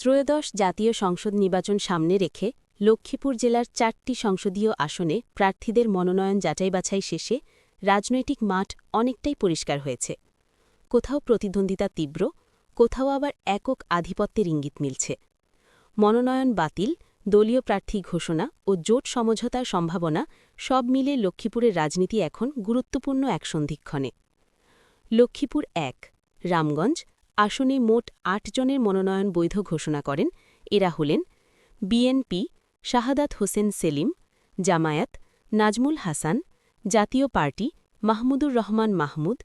ত্রয়োদশ জাতীয় সংসদ নির্বাচন সামনে রেখে লক্ষ্মীপুর জেলার ৪টি সংসদীয় আসনে প্রার্থীদের মনোনয়ন যাচাই-বাছাই শেষে রাজনৈতিক মাঠ অনেকটাই পরিষ্কার হয়েছে। কোথাও প্রতিদ্বন্দ্বিতা তীব্র, কোথাও আবার একক আধিপত্যের ইঙ্গিত মিলছে। মনোনয়ন বাতিল, দলীয় প্রার্থী ঘোষণা ও জোট সমঝোতার সম্ভাবনা সব মিলে লক্ষ্মীপুরের রাজনীতি এখন গুরুত্বপূর্ণ এক সন্ধিক্ষণে। লক্ষ্মীপুর ১, রামগঞ্জ আসনে মোট ৮ জনের মনোনয়ন বৈধ ঘোষণা করেন। এরা হলেন বিএনপি শাহাদাত হোসেন সেলিম, জামায়াত নাজমুল হাসান, জাতীয় পার্টি মাহমুদুর রহমান মাহমুদ,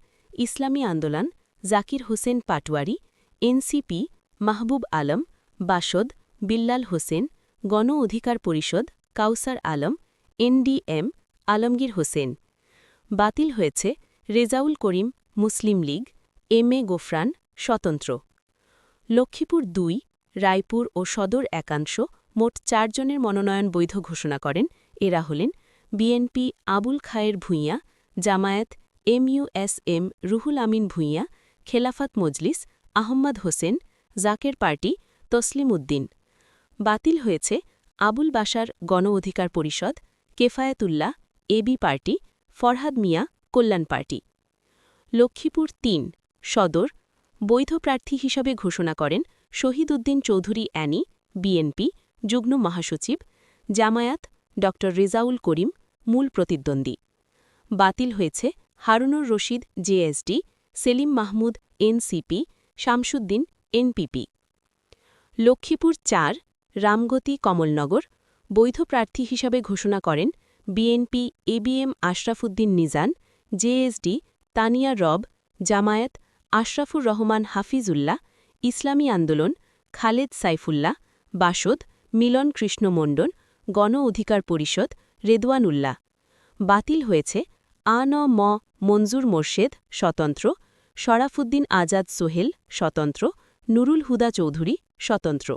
ইসলামী আন্দোলন জাকির হোসেন পাটওয়ারি, এনসিপি মাহবুব আলম, বাসদ বিল্লাল হোসেন, গণ অধিকার পরিষদ কাউসার আলম, এনডিএম আলমগীর হোসেন। বাতিল হয়েছে রেজাউল করিম মুসলিম লীগ, এম এ গোফরান স্বতন্ত্র। লক্ষ্মীপুর ২, রায়পুর ও সদর একাংশ মোট ৪ জনের মনোনয়ন বৈধ ঘোষণা করেন। এরা হলেন বিএনপি আবুল খায়ের ভূঁইয়া, জামায়াত এমইউএসএম রুহুল আমিন ভূঁইয়া, খেলাফত মজলিস আহম্মদ হোসেন, জাকের পার্টি তসলিম উদ্দিন। বাতিল হয়েছে আবুল বাশার গণ অধিকার পরিষদ, কেফায়েতুল্লাহ এবি পার্টি, ফরহাদ মিয়া কল্যাণ পার্টি। লক্ষ্মীপুর ৩, সদর বৈধ প্রার্থী হিসাবে ঘোষণা করেন শহীদ উদ্দিন চৌধুরী অ্যানি, বিএনপি যুগ্ম মহাসচিব, জামায়াত ড রেজাউল করিম মূল প্রতিদ্বন্দ্বী। বাতিল হয়েছে হারুনুর রশিদ জেএসডি, সেলিম মাহমুদ এনসিপি, শামসুদ্দিন এনপিপি। লক্ষ্মীপুর ৪, রামগতি কমলনগর বৈধ প্রার্থী হিসাবে ঘোষণা করেন বিএনপি এবিএম আশরাফ উদ্দিন নিজান, জেএসডি তানিয়া রব, জামায়াত আশরাফুর রহমান হাফিজুল্লাহ, ইসলামী আন্দোলন খালেদ সাইফুল্লাহ, বাসদ মিলন কৃষ্ণ মণ্ডল, গণ অধিকার পরিষদ রেদওয়ান উল্লাহ। বাতিল হয়েছে আ.ন.ম মনজুর মোর্শেদ স্বতন্ত্র, শরাফুদ্দিন আজাদ সোহেল স্বতন্ত্র, নুরুল হুদা চৌধুরী স্বতন্ত্র।